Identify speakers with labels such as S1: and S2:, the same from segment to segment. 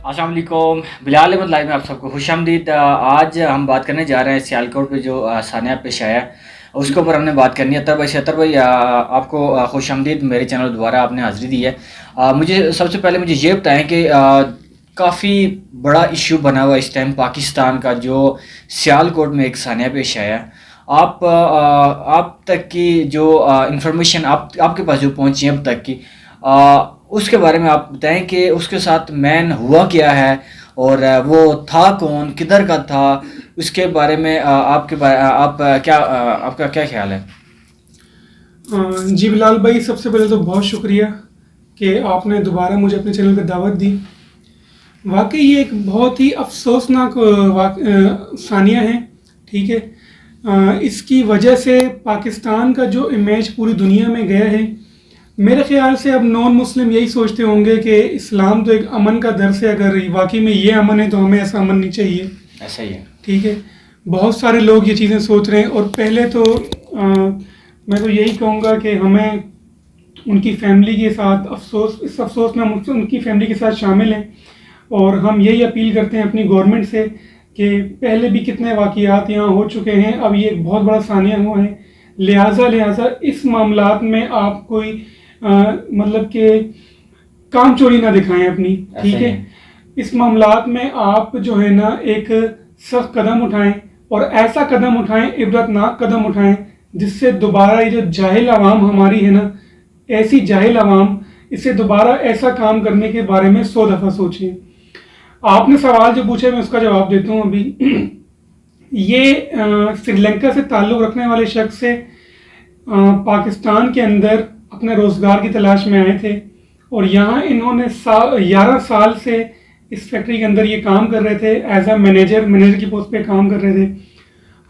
S1: السلام علیکم، بلال احمد لائیو میں آپ سب کو خوش آمدید۔ آج ہم بات کرنے جا رہے ہیں سیالکوٹ پہ جو سانحہ پیش آیا ہے اس کے اوپر ہم نے بات کرنی ہے۔ اطہر بھائی آپ کو خوش آمدید، میرے چینل دوبارہ آپ نے حاضری دی ہے۔ مجھے سب سے پہلے مجھے یہ بتائیں کہ کافی بڑا ایشو بنا ہوا اس ٹائم پاکستان کا جو سیالکوٹ میں ایک سانحہ پیش آیا ہے۔ آپ تک کی جو انفارمیشن آپ کے پاس جو پہنچی ہے اب تک کی، اس کے بارے میں آپ بتائیں کہ اس کے ساتھ مین ہوا کیا ہے اور وہ تھا کون، کدھر کا تھا، اس کے بارے میں آپ کا کیا خیال ہے؟
S2: جی بلال بھائی، سب سے پہلے تو بہت شکریہ کہ آپ نے دوبارہ مجھے اپنے چینل پہ دعوت دی۔ واقعی یہ ایک بہت ہی افسوسناک ثانیہ ہے، ٹھیک ہے۔ اس کی وجہ سے پاکستان کا جو امیج پوری دنیا میں گیا ہے، میرے خیال سے اب نان مسلم یہی سوچتے ہوں گے کہ اسلام تو ایک امن کا درس ہے، اگر واقعی میں یہ امن ہے تو ہمیں ایسا امن نہیں چاہیے،
S1: ایسا ہی ہے،
S2: ٹھیک ہے۔ بہت سارے لوگ یہ چیزیں سوچ رہے ہیں، اور پہلے تو میں تو یہی کہوں گا کہ ہمیں ان کی فیملی کے ساتھ اس افسوس میں ان کی فیملی کے ساتھ شامل ہیں، اور ہم یہی اپیل کرتے ہیں اپنی گورنمنٹ سے کہ پہلے بھی کتنے واقعات یہاں ہو چکے ہیں، اب یہ ایک بہت بڑا ثانیہ ہوا ہے، لہٰذا اس معاملات میں آپ کوئی مطلب کہ کام چوری نہ دکھائیں اپنی، ٹھیک ہے۔ اس معاملات میں آپ جو ہے نا ایک سخت قدم اٹھائیں، اور ایسا قدم اٹھائیں، عبرتناک قدم اٹھائیں، جس سے دوبارہ یہ جو جاہل عوام ہماری ہے نا، ایسی جاہل عوام، اس سے دوبارہ ایسا کام کرنے کے بارے میں 100 دفعہ سوچیں۔ آپ نے سوال جو پوچھے میں اس کا جواب دیتا ہوں ابھی۔ یہ سری لنکا سے تعلق رکھنے والے شخص سے پاکستان کے اندر اپنے روزگار کی تلاش میں آئے تھے، اور یہاں انہوں نے 11 سال سے اس فیکٹری کے اندر یہ کام کر رہے تھے، ایز اے مینیجر کی پوسٹ پہ کام کر رہے تھے۔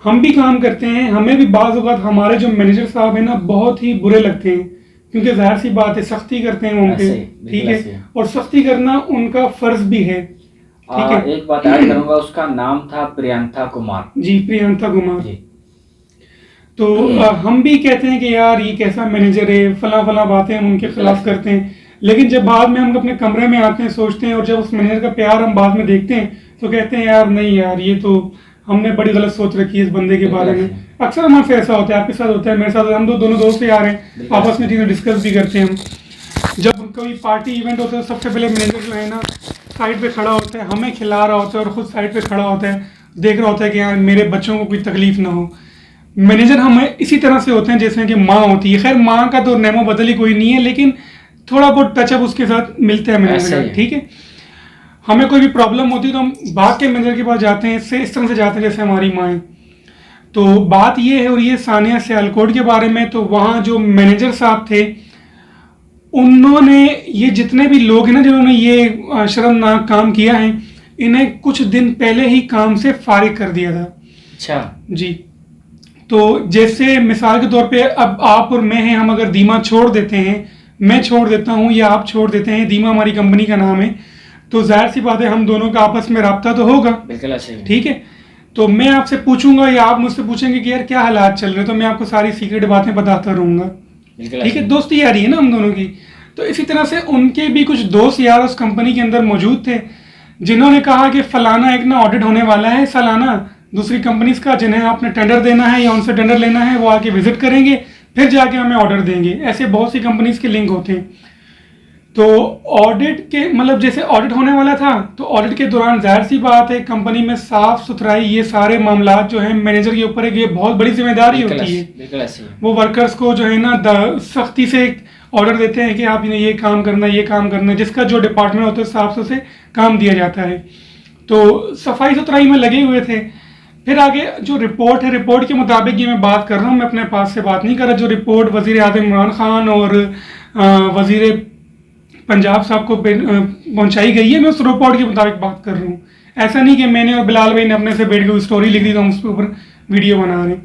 S2: ہم بھی کام کرتے ہیں، ہمیں بھی بعض اوقات ہمارے جو مینیجر صاحب ہیں نا بہت ہی برے لگتے ہیں، کیونکہ ظاہر سی بات ہے سختی کرتے ہیں ان پہ، ٹھیک ہے، اور سختی کرنا ان کا فرض بھی ہے، ٹھیک ہے۔
S1: ایک بات ایڈ کروں گا، اس کا نام تھا پریانتھا کمار۔
S2: جی، پریانتھا کمار۔ تو ہم بھی کہتے ہیں کہ یار یہ کیسا مینیجر ہے، فلاں باتیں ہم ان کے خلاف کرتے ہیں، لیکن جب بعد میں ہم اپنے کمرے میں آتے ہیں سوچتے ہیں، اور جب اس مینیجر کا پیار ہم بعد میں دیکھتے ہیں تو کہتے ہیں یار نہیں یار، یہ تو ہم نے بڑی غلط سوچ رکھی ہے اس بندے کے بارے میں۔ اکثر ہمارے سے ایسا ہوتا ہے، آپ کے ساتھ ہوتا ہے، میرے ساتھ، ہم دونوں دوست یار ہیں، آپس میں چیزیں ڈسکس بھی کرتے ہیں۔ ہم جب کوئی پارٹی ایونٹ ہوتا ہے سب سے پہلے مینیجر جو ہے نا سائڈ پہ کھڑا ہوتا ہے، ہمیں کھلا رہا ہوتا ہے، اور خود سائڈ پہ کھڑا ہوتا ہے، دیکھ رہا ہوتا ہے کہ یار میرے بچوں کو کوئی تکلیف نہ ہو۔ مینیجر ہمیں اسی طرح سے ہوتے ہیں جیسے کہ ماں ہوتی ہے، خیر ماں کا تو نعم و بدل ہی کوئی نہیں ہے، لیکن تھوڑا بہت ٹچ اپ اس کے ساتھ ملتا ہے مینیجر، ٹھیک ہے۔ ہمیں کوئی بھی پرابلم ہوتی ہے تو ہم بھاگ کے مینیجر کے پاس جاتے ہیں، اس طرح سے جاتے ہیں جیسے ہماری ماں ہے۔ تو بات یہ ہے، اور یہ ثانیہ سیالکوٹ کے بارے میں، تو وہاں جو مینیجر صاحب تھے انہوں نے یہ جتنے بھی لوگ ہیں نا جنہوں نے یہ شرمناک کام کیا ہے، انہیں کچھ دن پہلے ہی کام سے فارغ کر دیا تھا۔
S1: اچھا
S2: جی، تو جیسے مثال کے طور پہ اب آپ اور میں ہیں، ہم اگر دیما چھوڑ دیتے ہیں، میں چھوڑ دیتا ہوں یا آپ چھوڑ دیتے ہیں، دیما ہماری کمپنی کا نام ہے، تو ظاہر سی بات ہے ہم دونوں کا آپس میں رابطہ تو ہوگا، ٹھیک ہے۔ تو میں آپ سے پوچھوں گا یا آپ مجھ سے پوچھیں گے کہ یار کیا حالات چل رہے، تو میں آپ کو ساری سیکرٹ باتیں بتاتا رہوں گا، ٹھیک ہے، دوستی یاری ہے نا ہم دونوں کی۔ تو اسی طرح سے ان کے بھی کچھ دوست یار اس کمپنی کے اندر موجود تھے، جنہوں نے کہا کہ فلانا ایک نا آڈٹ ہونے والا ہے سالانہ دوسری کمپنیز کا، جنہیں آپ نے ٹینڈر دینا ہے یا ان سے ٹینڈر لینا ہے، وہ آ کے وزٹ کریں گے، پھر جا کے ہمیں آرڈر دیں گے۔ ایسے بہت سی کمپنیز کے لنک ہوتے ہیں۔ تو آڈٹ کے مطلب جیسے آڈٹ ہونے والا تھا، تو آڈٹ کے دوران ظاہر سی بات ہے کمپنی میں صاف ستھرائی یہ سارے معاملات جو ہیں مینیجر کے اوپر ایک یہ بہت بڑی ذمہ داری ہوتی ہے۔ وہ ورکرز کو جو ہے نا سختی سے آرڈر دیتے ہیں کہ آپ نے یہ کام کرنا ہے، یہ کام کرنا ہے، جس کا جو ڈپارٹمنٹ ہوتا ہے صاف سے کام دیا جاتا ہے۔ تو صفائی ستھرائی میں لگے ہوئے تھے۔ پھر آگے جو رپورٹ ہے، رپورٹ کے مطابق یہ میں بات کر رہا ہوں، میں اپنے پاس سے بات نہیں کر رہا، جو رپورٹ وزیر اعظم عمران خان اور وزیر پنجاب صاحب کو پہنچائی گئی ہے، میں اس رپورٹ کے مطابق بات کر رہا ہوں۔ ایسا نہیں کہ میں نے اور بلال بھائی نے اپنے سے بیٹھ کے اسٹوری لکھ دی تو ہم اس کے اوپر ویڈیو بنا رہے ہیں۔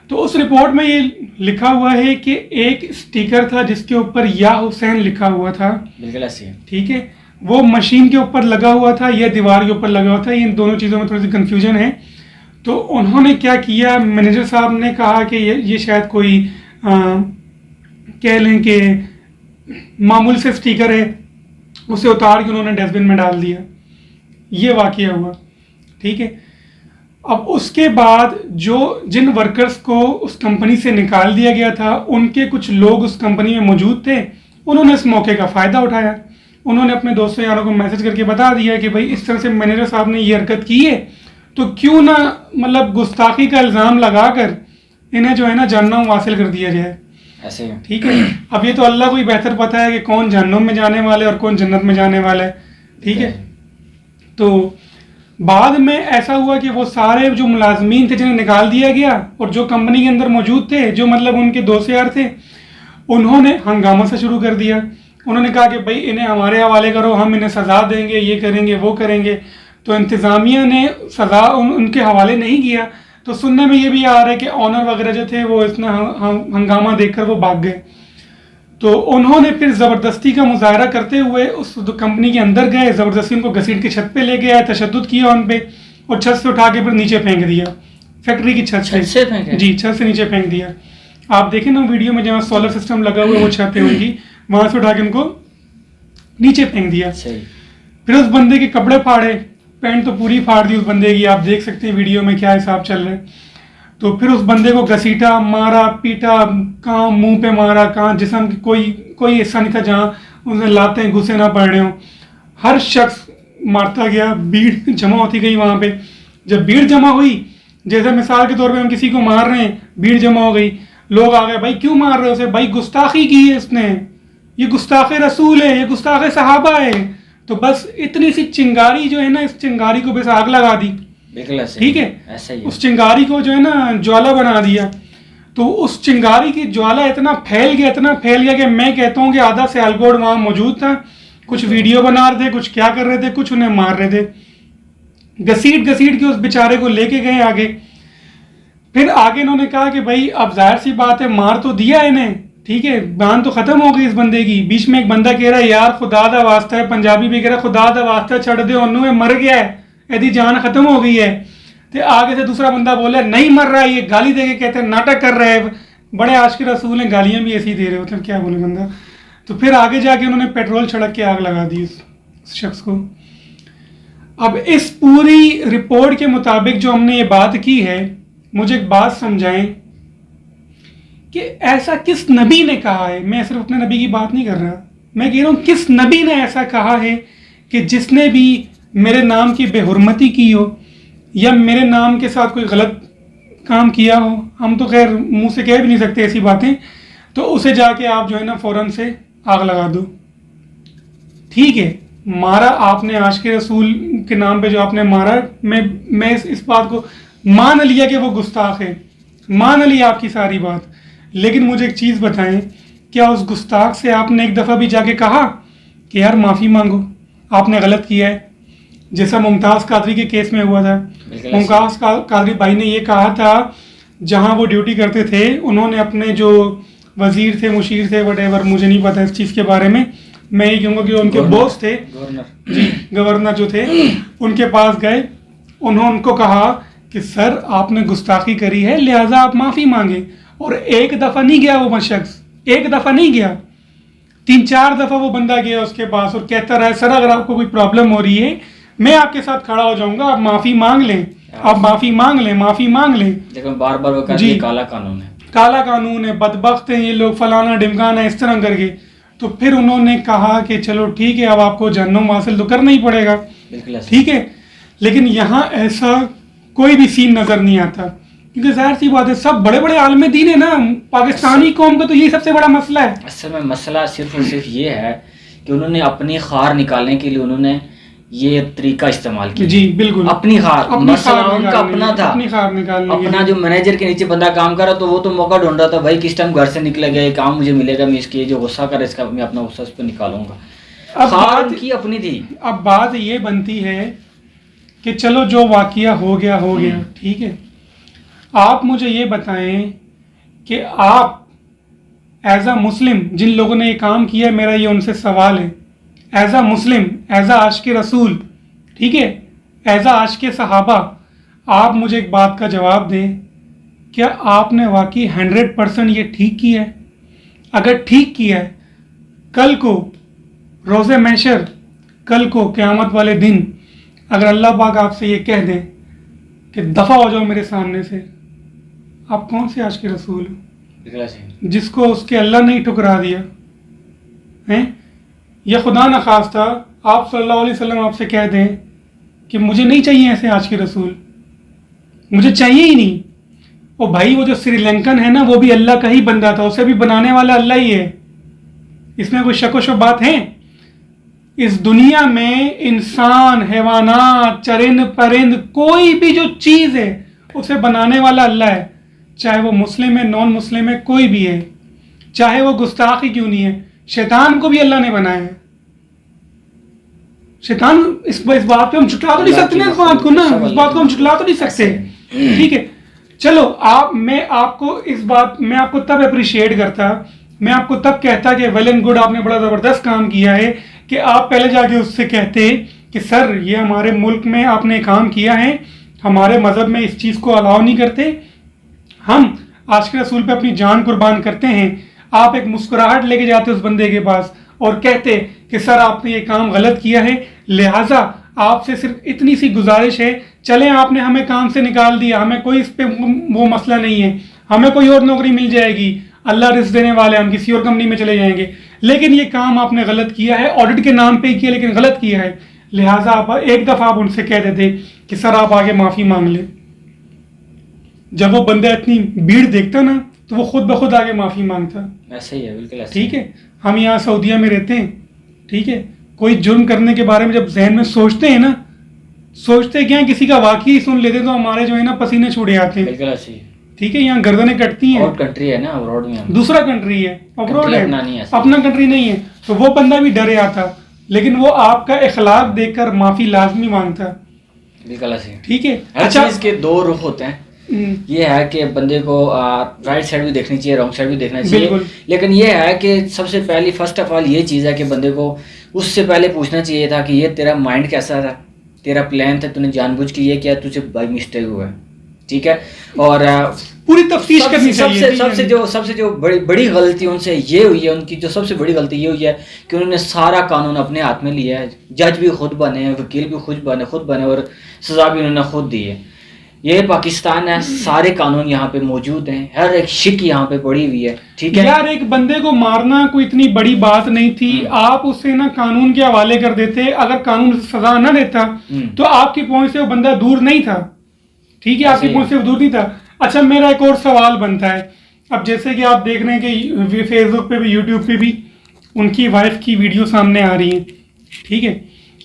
S2: تو اس رپورٹ میں یہ لکھا ہوا ہے کہ ایک اسٹیکر تھا جس کے اوپر یا حسین لکھا ہوا تھا، ٹھیک ہے، وہ مشین کے اوپر لگا ہوا تھا یا دیوار کے اوپر لگا ہوا تھا، ان دونوں چیزوں میں تھوڑی سی کنفیوژن ہے۔ تو انہوں نے کیا کیا، مینیجر صاحب نے کہا کہ یہ شاید کوئی کہہ لیں کہ معمول سے اسٹیکر ہے، اسے اتار کے انہوں نے ڈسٹ بن میں ڈال دیا۔ یہ واقعہ ہوا. ٹھیک ہے. اب اس کے بعد جن ورکرز کو اس کمپنی سے نکال دیا گیا تھا, ان کے کچھ لوگ اس کمپنی میں موجود تھے, انہوں نے اس موقع کا فائدہ اٹھایا. انہوں نے اپنے دوستوں یاروں کو میسج کر کے بتا دیا کہ بھائی اس طرح سے مینیجر صاحب نے یہ حرکت کی ہے, تو کیوں نہ مطلب گستاخی کا الزام لگا کر انہیں جو ہے نا جہنم حاصل کر دیا جائے.
S1: ایسے
S2: ٹھیک ہے. اب یہ تو اللہ کو ہی بہتر پتا ہے کہ کون جہنم میں جانے والے اور کون جنت میں جانے والا ہے. ٹھیک ہے. تو بعد میں ایسا ہوا کہ وہ سارے جو ملازمین تھے جنہیں نکال دیا گیا اور جو کمپنی کے اندر موجود تھے, جو مطلب ان کے دوست یار تھے, انہوں نے ہنگامہ سے شروع کر دیا. انہوں نے کہا کہ بھائی انہیں ہمارے حوالے کرو, ہم انہیں سزا دیں گے, یہ کریں گے, وہ کریں گے. تو انتظامیہ نے سزا ان کے حوالے نہیں کیا. تو سننے میں یہ بھی آ رہا ہے کہ آنر وغیرہ جو تھے وہ اتنا ہنگامہ دیکھ کر وہ بھاگ گئے. تو انہوں نے پھر زبردستی کا مظاہرہ کرتے ہوئے اس کمپنی کے اندر گئے, زبردستی ان کو گھسیٹ کے چھت پہ لے کے آئے, تشدد کیا ان پہ, اور چھت سے اٹھا کے پھر نیچے پھینک دیا, فیکٹری کی چھت سے. جی, چھت سے نیچے پھینک دیا. آپ دیکھیں نا ویڈیو میں جہاں سولر سسٹم لگا ہوا ہے وہ چھت ہے ان کی, وہاں سے اٹھا کے ان کو نیچے پھینک دیا. پھر اس بندے کے کپڑے پھاڑے, پینٹ تو پوری پھاڑ دی اس بندے کی, آپ دیکھ سکتے ہیں ویڈیو میں کیا حساب چل رہا ہے. تو پھر اس بندے کو گھسیٹا, مارا, پیٹا, کہاں منہ پہ مارا, کہاں جسم کی کوئی حصہ نہیں تھا جہاں انہیں لاتیں گھسے نہ پڑ رہے ہوں. ہر شخص مارتا گیا, بھیڑ جمع ہوتی گئی وہاں پہ. جب بھیڑ جمع ہوئی, جیسے مثال کے طور پہ ہم کسی کو مار رہے ہیں, بھیڑ جمع ہو گئی, لوگ آ گئے, بھائی کیوں مار رہے ہو اسے, بھائی گستاخی کی ہے اس نے, یہ گستاخ رسول ہے, یہ گستاخ صحابہ ہے. تو بس اتنی سی چنگاری جو ہے نا, اس چنگاری کو بس آگ لگا دی. ٹھیک ہے, اس چنگاری کو جو ہے نا جوالا بنا دیا. تو اس چنگاری کی جوالا اتنا پھیل گیا کہ میں کہتا ہوں کہ آدھا سیالکوٹ وہاں موجود تھا. کچھ ویڈیو بنا رہے تھے, کچھ کیا کر رہے تھے, کچھ انہیں مار رہے تھے. گھسیٹ کے اس بیچارے کو لے کے گئے آگے. پھر آگے انہوں نے کہا کہ بھائی اب ظاہر سی بات ہے, مار تو دیا انہیں, ٹھیک ہے, بیان تو ختم ہو گئی اس بندے کی. بیچ میں ایک بندہ کہہ رہا ہے یار خدا دا واسطہ ہے, پنجابی بھی کہہ رہا ہے خدا دا واسطہ چھڑ دے, انہوں مر گیا ہے, ایدی جان ختم ہو گئی ہے. تو آگے سے دوسرا بندہ بولا نہیں مر رہا ہے, یہ گالی دے کے کہتے ہیں ناٹک کر رہے ہیں. بڑے عاشق رسول ہیں, گالیاں بھی ایسی دے رہے ہوتے ہیں, کیا بولے بندہ. تو پھر آگے جا کے انہوں نے پیٹرول چھڑک کے آگ لگا دی اس شخص کو. اب اس پوری رپورٹ کے مطابق جو ہم نے یہ بات کی ہے, مجھے ایک بات سمجھائیں کہ ایسا کس نبی نے کہا ہے. میں صرف اپنے نبی کی بات نہیں کر رہا, میں کہہ رہا ہوں کس نبی نے ایسا کہا ہے کہ جس نے بھی میرے نام کی بے حرمتی کی ہو یا میرے نام کے ساتھ کوئی غلط کام کیا ہو, ہم تو خیر منہ سے کہہ بھی نہیں سکتے ایسی باتیں, تو اسے جا کے آپ جو ہے نا فوراً سے آگ لگا دو. ٹھیک ہے, مارا آپ نے عاشق رسول کے نام پہ جو آپ نے مارا, میں اس بات کو مان لیا کہ وہ گستاخ ہے, مان لیا آپ کی ساری بات. لیکن مجھے ایک چیز بتائیں, کیا اس گستاخ سے آپ نے ایک دفعہ بھی جا کے کہا کہ یار معافی مانگو, آپ نے غلط کیا ہے, جیسا ممتاز قادری کے کیس میں ہوا تھا. ممتاز قادری بھائی نے یہ کہا تھا, جہاں وہ ڈیوٹی کرتے تھے, انہوں نے اپنے جو وزیر تھے, مشیر تھے, وٹ ایور, مجھے نہیں پتا اس چیز کے بارے میں, میں یہ کہوں گا کہ ان کے باس تھے, جی گورنر جو تھے, ان کے پاس گئے. انہوں ان کو کہا کہ سر آپ نے گستاخی کری ہے, لہٰذا آپ معافی مانگیں. اور ایک دفعہ نہیں گیا وہ شخص, ایک دفعہ نہیں گیا, 3-4 دفعہ وہ بندہ گیا اس کے پاس اور کہتا رہا سر اگر آپ کو کوئی پرابلم ہو رہی ہے میں آپ کے ساتھ کھڑا ہو جاؤں گا, آپ معافی مانگ لیں, آپ معافی مانگ لیں, معافی مانگ لیں.
S1: لیکن بار بار وہ کہتے ہیں کالا قانون ہے,
S2: کالا قانون ہے, بدبخت ہیں یہ لوگ, فلانا ڈمکانا, اس طرح کر کے. تو پھر انہوں نے کہا کہ چلو ٹھیک ہے, اب آپ کو جہنم حاصل تو کرنا ہی پڑے گا, ٹھیک ہے. لیکن یہاں ایسا کوئی بھی سین نظر نہیں آتا, کیونکہ ظاہر سی بات ہے سب بڑے بڑے عالم دین ہیں نا, پاکستانی قوم کا تو یہی سب سے بڑا مسئلہ ہے.
S1: اصل میں مسئلہ صرف اور صرف یہ ہے کہ انہوں نے اپنی خار نکالنے کے لیے انہوں نے یہ طریقہ استعمال کیا.
S2: جی بالکل,
S1: اپنی خار, مسئلہ ان کا اپنا تھا,
S2: اپنی خار نکالنے,
S1: اپنا جو مینیجر کے نیچے بندہ کام کر رہا تو وہ تو موقع ڈھونڈ رہا تھا, بھائی کس ٹائم گھر سے نکلے گا, یہ کام مجھے ملے گا, میں اس کی جو غصہ کر اس کا میں اپنا غصہ اس پہ نکالوں گا. خار ان کی اپنی تھی.
S2: اب بات یہ بنتی ہے کہ چلو جو واقعہ ہو گیا ہو گیا, ٹھیک ہے. آپ مجھے یہ بتائیں کہ آپ ایز اے مسلم, جن لوگوں نے یہ کام کیا, میرا یہ ان سے سوال ہے, as a Muslim, as a عاشق رسول, ٹھیک ہے, ایز اے عاشق صحابہ, آپ مجھے ایک بات کا جواب دیں, کیا آپ نے واقعی 100% یہ ٹھیک کیا ہے؟ اگر ٹھیک کیا ہے, کل کو روز محشر, کل کو قیامت والے دن اگر اللہ پاک آپ سے یہ کہہ دیں کہ دفع ہو جاؤ میرے سامنے سے، آپ کون سے عاشق رسول ہو
S1: بالکل صحیح.
S2: جس کو اس کے اللہ نے ہی ٹھکرا دیا ہیں؟ یا خدا نخواستہ آپ صلی اللہ علیہ وسلم آپ سے کہہ دیں کہ مجھے نہیں چاہیے ایسے عاشق رسول، مجھے چاہیے ہی نہیں. وہ بھائی وہ جو سری لنکن ہے نا، وہ بھی اللہ کا ہی بندہ تھا، اسے بھی بنانے والا اللہ ہی ہے. اس میں کوئی شک و شبہات ہیں؟ اس دنیا میں انسان، حیوانات، چرند پرند، کوئی بھی جو چیز ہے اسے بنانے والا اللہ ہے. چاہے وہ مسلم ہے، نان مسلم ہے، کوئی بھی ہے، چاہے وہ گستاخ ہی کیوں نہیں ہے. شیطان کو بھی اللہ نے بنایا ہے. شیطان اس بات پہ ہم جھٹلا تو نہیں سکتے نا، اس بات کو نا، اس بات کو ہم جھٹلا تو نہیں سکتے. ٹھیک ہے، چلو میں آپ کو تب اپریشیٹ کرتا، میں آپ کو تب کہتا کہ ویل اینڈ گڈ، آپ نے بڑا زبردست کام کیا ہے، کہ آپ پہلے جا کے اس سے کہتے کہ سر یہ ہمارے ملک میں آپ نے کام کیا ہے، ہمارے مذہب میں اس چیز کو الاؤ نہیں کرتے، ہم عاشق رسول پہ اپنی جان قربان کرتے ہیں. آپ ایک مسکراہٹ لے کے جاتے اس بندے کے پاس اور کہتے کہ سر آپ نے یہ کام غلط کیا ہے، لہٰذا آپ سے صرف اتنی سی گزارش ہے، چلیں آپ نے ہمیں کام سے نکال دیا، ہمیں کوئی اس پہ وہ مسئلہ نہیں ہے، ہمیں کوئی اور نوکری مل جائے گی، اللہ رزق دینے والے، ہم کسی اور کمپنی میں چلے جائیں گے، لیکن یہ کام آپ نے غلط کیا ہے، آڈٹ کے نام پہ کیا لیکن غلط کیا ہے، لہٰذا آپ ایک دفعہ آپ ان سے کہہ دیتے کہ سر آپ آگے معافی مانگ لیں. جب وہ بندہ اتنی بھیڑ دیکھتا نا تو وہ خود بخود آگے معافی مانگتا.
S1: ایسا ہی ہے، بالکل ایسا.
S2: ٹھیک ہے، ہم یہاں سعودیہ میں رہتے ہیں، ٹھیک ہے، کوئی جرم کرنے کے بارے میں جب ذہن میں سوچتے ہیں نا، سوچتے کیا کسی کا واقعی سن لیتے تو ہمارے جو ہے نا پسینے چھوڑے آتے ہیں.
S1: بالکل ایسا ہی.
S2: ٹھیک ہے، یہاں گردنیں کٹتی ہیں.
S1: اور کنٹری ہے نا، ابراڈ میں
S2: دوسرا کنٹری ہے، ابراڈ ہے،
S1: اپنا نہیں ہے،
S2: اپنا کنٹری نہیں ہے. تو وہ بندہ بھی ڈرے آتا، لیکن وہ آپ کا اخلاق دیکھ کر معافی لازمی مانگتا.
S1: بالکل ایسا ہی.
S2: ٹھیک ہے،
S1: ہر چیز کے دو رخ ہوتے ہیں. یہ ہے کہ بندے کو رائٹ سائڈ بھی دیکھنی چاہیے، رانگ سائڈ بھی دیکھنا چاہیے، لیکن یہ ہے کہ سب سے پہلی فرسٹ آف آل یہ چیز ہے کہ بندے کو اس سے پہلے پوچھنا چاہیے تھا کہ یہ تیرا مائنڈ کیسا تھا، تیرا پلان تھا، تو نے جان بوجھ کے یہ کیا، تجھے بائی مسٹیک ہوا ہے. ٹھیک ہے، اور
S2: پوری تفتیش کرنی چاہیے.
S1: سب سے جو بڑی غلطی ان سے یہ ہوئی ہے، ان کی جو سب سے بڑی غلطی یہ ہوئی ہے کہ انہوں نے سارا قانون اپنے ہاتھ میں لیا ہے. جج بھی خود بنے، وکیل بھی خود بنے اور سزا بھی انہوں نے خود دی ہے. یہ پاکستان ہے، سارے قانون یہاں پہ موجود ہیں، ہر ایک شک یہاں پہ پڑی ہوئی ہے. ٹھیک ہے
S2: یار، ایک بندے کو مارنا کوئی اتنی بڑی بات نہیں تھی، آپ اسے نا قانون کے حوالے کر دیتے. اگر قانون سزا نہ دیتا تو آپ کی پہنچ سے وہ بندہ دور نہیں تھا. ٹھیک ہے، آپ کی پہنچ سے وہ دور نہیں تھا. اچھا، میرا ایک اور سوال بنتا ہے. اب جیسے کہ آپ دیکھ رہے ہیں کہ فیس بک پہ بھی، یوٹیوب پہ بھی ان کی وائف کی ویڈیو سامنے آ رہی ہیں. ٹھیک ہے،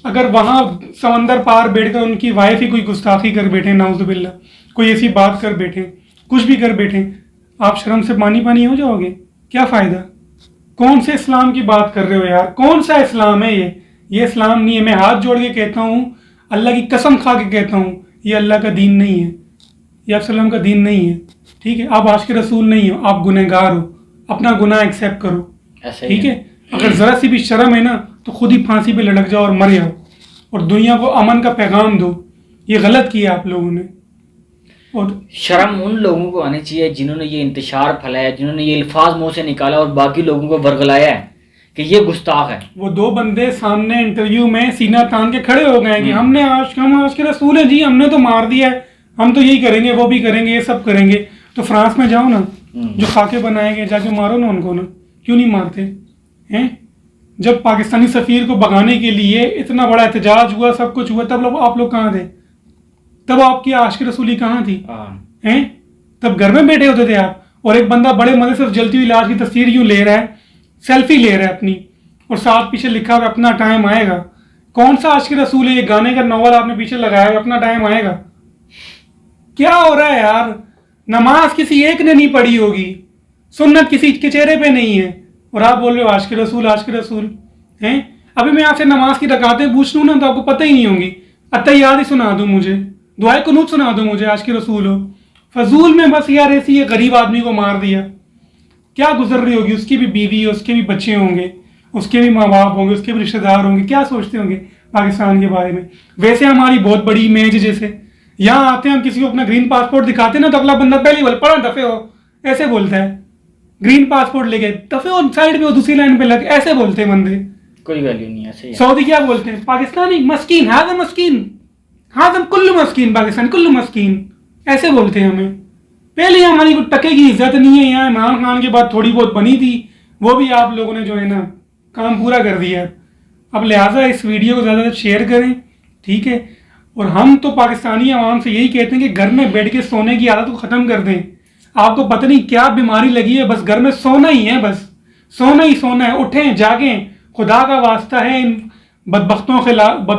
S2: اگر وہاں سمندر پار بیٹھ کر ان کی وائف ہی کوئی گستاخی کر بیٹھے، نعوذ باللہ، کوئی ایسی بات کر بیٹھے، کچھ بھی کر بیٹھے، آپ شرم سے پانی ہو جاؤ گے؟ کیا فائدہ؟ کون سے اسلام کی بات کر رہے ہو یار؟ کون سا اسلام ہے یہ اسلام نہیں ہے. میں ہاتھ جوڑ کے کہتا ہوں، اللہ کی قسم کھا کے کہتا ہوں، یہ اللہ کا دین نہیں ہے، یہ آپ وسلم کا دین نہیں ہے. ٹھیک ہے، آپ عاشق رسول نہیں ہو، آپ گنہگار ہو، اپنا گناہ ایکسیپٹ کرو. ٹھیک ہے، اگر ذرا سی بھی شرم ہے نا تو خود ہی پھانسی پہ لٹک جاؤ اور مر جاؤ اور دنیا کو امن کا پیغام دو. یہ غلط کیا آپ لوگوں نے. اور
S1: شرم ان لوگوں کو آنی چاہیے جنہوں نے یہ انتشار پھیلایا، جنہوں نے یہ الفاظ منہ سے نکالا اور باقی لوگوں کو ورگلایا ہے کہ یہ گستاخ ہے.
S2: وہ دو بندے سامنے انٹرویو میں سینہ تان کے کھڑے ہو گئے کہ ہم عاشق رسول ہیں جی، ہم نے تو مار دیا ہے، ہم تو یہی کریں گے، وہ بھی کریں گے، یہ سب کریں گے. تو فرانس میں جاؤ نا، جو خاکے بنائے گئے، جا کے مارو نا ان کو نا. کیوں نہیں مارتے ہیں؟ جب پاکستانی سفیر کو بھگانے کے لیے اتنا بڑا احتجاج ہوا، سب کچھ ہوا، تب آپ لوگ کہاں تھے؟ تب آپ کی عاشق رسولی کہاں تھی؟ تب گھر میں بیٹھے ہوتے تھے آپ. اور ایک بندہ بڑے مزے سے جلتی ہوئی لاش کی تصویر یوں لے رہا ہے، سیلفی لے رہا ہے اپنی، اور ساتھ پیچھے لکھا ہوا اپنا ٹائم آئے گا. کون سا عاشق رسول ہے یہ؟ گانے کا ناول آپ نے پیچھے لگایا ہے، اپنا ٹائم آئے گا. کیا ہو رہا ہے یار؟ نماز کسی ایک نے نہیں پڑھی ہوگی، سنت کسی کے چہرے پہ نہیں ہے، اور آپ بول رہے ہو عاشق رسول عاشق رسول ہیں. ابھی میں آپ سے نماز کی رکعتیں پوچھ لوں نا تو آپ کو پتہ ہی نہیں ہوں گی. اتحیات ہی سنا دوں، مجھے دعائے قنوت سنا دوں، مجھے عاشق رسول ہو. فضول میں بس یار ایسی یہ غریب آدمی کو مار دیا. کیا گزر رہی ہوگی؟ اس کی بھی بیوی، اس کے بھی بچے ہوں گے، اس کے بھی ماں باپ ہوں گے، اس کے بھی رشتے دار ہوں گے. کیا سوچتے ہوں گے پاکستان کے بارے میں؟ ویسے ہماری بہت بڑی امیج، جیسے یہاں آتے ہیں ہم کسی کو اپنا گرین پاسپورٹ دکھاتے ہیں نا تو اگلا بندہ پہلی بول پڑا دفے ہو ایسے بولتا ہے. گرین پاسپورٹ لے کے دفے ہو، سائڈ پہ دوسری لائن پہ لگ، ایسے بولتے ہیں بندے.
S1: کوئی ویلیو نہیں ہے.
S2: سعودی کیا بولتے ہیں؟ پاکستانی مسکین، ہاں مسکین. ہاں کلو مسکین پاکستان کلو مسکین ایسے بولتے ہیں ہمیں. پہلے ہماری کوئی ٹکے کی عزت نہیں ہے یہاں. عمران خان کے بعد تھوڑی بہت بنی تھی, وہ بھی آپ لوگوں نے جو ہے نا کام پورا کر دیا. اب لہٰذا اس ویڈیو کو زیادہ سے شیئر کریں, ٹھیک ہے. اور ہم تو پاکستانی عوام سے یہی کہتے ہیں کہ گھر میں بیٹھ کے سونے کی عادت کو ختم کر دیں. آپ کو پتہ نہیں کیا بیماری لگی ہے, بس گھر میں سونا ہی ہے, بس سونا ہی سونا ہے. اٹھیں جاگیں, خدا کا واسطہ ہے. ان بدبختوں خلاف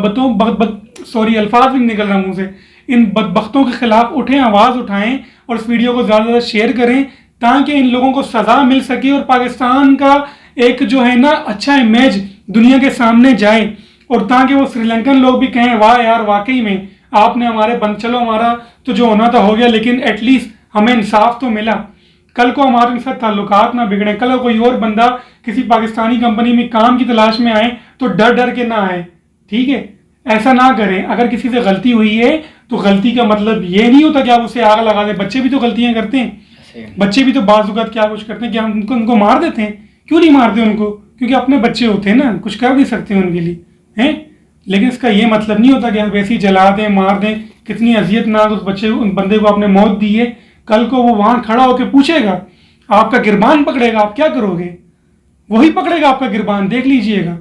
S2: سوری الفاظ بھی نکل رہا منہ سے, ان بدبختوں کے خلاف اٹھیں, آواز اٹھائیں اور اس ویڈیو کو زیادہ زیادہ شیئر کریں تاکہ ان لوگوں کو سزا مل سکے اور پاکستان کا ایک جو ہے نا اچھا امیج دنیا کے سامنے جائے, اور تاکہ وہ سری لنکن لوگ بھی کہیں واہ یار واقعی میں آپ نے ہمارے چلو ہمارا تو جو ہونا تھا ہو گیا, لیکن ایٹ لیسٹ ہمیں انصاف تو ملا. کل کو ہمارے ان ساتھ تعلقات نہ بگڑیں. کل کو کوئی اور بندہ کسی پاکستانی کمپنی میں کام کی تلاش میں آئے تو ڈر کے نہ آئے, ٹھیک ہے. ایسا نہ کریں. اگر کسی سے غلطی ہوئی ہے تو غلطی کا مطلب یہ نہیں ہوتا کہ آپ اسے آگ لگا دیں. بچے بھی تو غلطیاں کرتے ہیں, بچے بھی تو بعض اوقات کیا کچھ کرتے ہیں کہ ہم ان کو مار دیتے ہیں. کیوں نہیں مارتے ان کو؟ کیونکہ اپنے بچے ہوتے ہیں نا, کچھ کر نہیں سکتے ان کے لیے ہیں. لیکن اس کا یہ مطلب نہیں ہوتا کہ آپ ویسے ہی جلا دیں, مار دیں. کتنی اذیت ناک اس بندے کو آپ نے موت دی ہے. کل کو وہ وہاں کھڑا ہو کے پوچھے گا, آپ کا گربان پکڑے گا, آپ کیا کرو گے؟ وہی پکڑے گا آپ کا گربان, دیکھ لیجئے گا.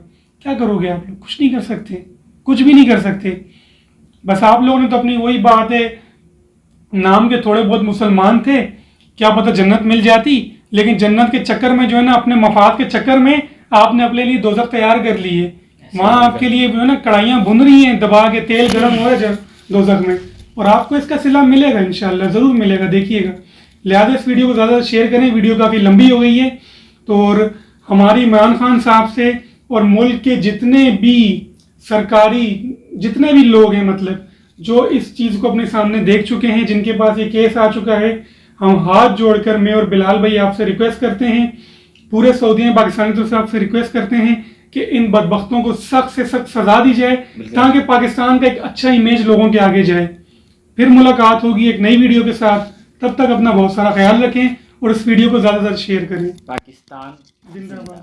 S2: کیا کرو گے آپ لوگ؟ کچھ نہیں کر سکتے, کچھ بھی نہیں کر سکتے. بس آپ لوگوں نے تو اپنی وہی بات ہے, نام کے تھوڑے بہت مسلمان تھے, کیا پتہ جنت مل جاتی, لیکن جنت کے چکر میں جو ہے نا اپنے مفاد کے چکر میں آپ نے اپنے لیے دوزخ تیار کر لی ہے. وہاں آپ کے لیے جو ہے نا کڑھائیاں بن رہی ہیں, دبا کے تیل گرم ہو رہا ہے دوزخ میں, اور آپ کو اس کا صلہ ملے گا انشاءاللہ, ضرور ملے گا, دیکھیے گا. لہٰذا اس ویڈیو کو زیادہ شیئر کریں. ویڈیو کافی لمبی ہو گئی ہے, تو اور ہماری عمران خان صاحب سے اور ملک کے جتنے بھی سرکاری جتنے بھی لوگ ہیں مطلب جو اس چیز کو اپنے سامنے دیکھ چکے ہیں, جن کے پاس یہ کیس آ چکا ہے, ہم ہاتھ جوڑ کر میں اور بلال بھائی آپ سے ریکویسٹ کرتے ہیں, پورے سعودی پاکستانی طرف سے آپ سے ریکویسٹ کرتے ہیں کہ ان بدبختوں کو سخت سے سخت سزا دی جائے تاکہ پاکستان کا ایک اچھا امیج لوگوں کے آگے جائے. پھر ملاقات ہوگی ایک نئی ویڈیو کے ساتھ. تب تک اپنا بہت سارا خیال رکھیں اور اس ویڈیو کو زیادہ سے زیادہ شیئر کریں.
S1: پاکستان
S2: زندہ باد.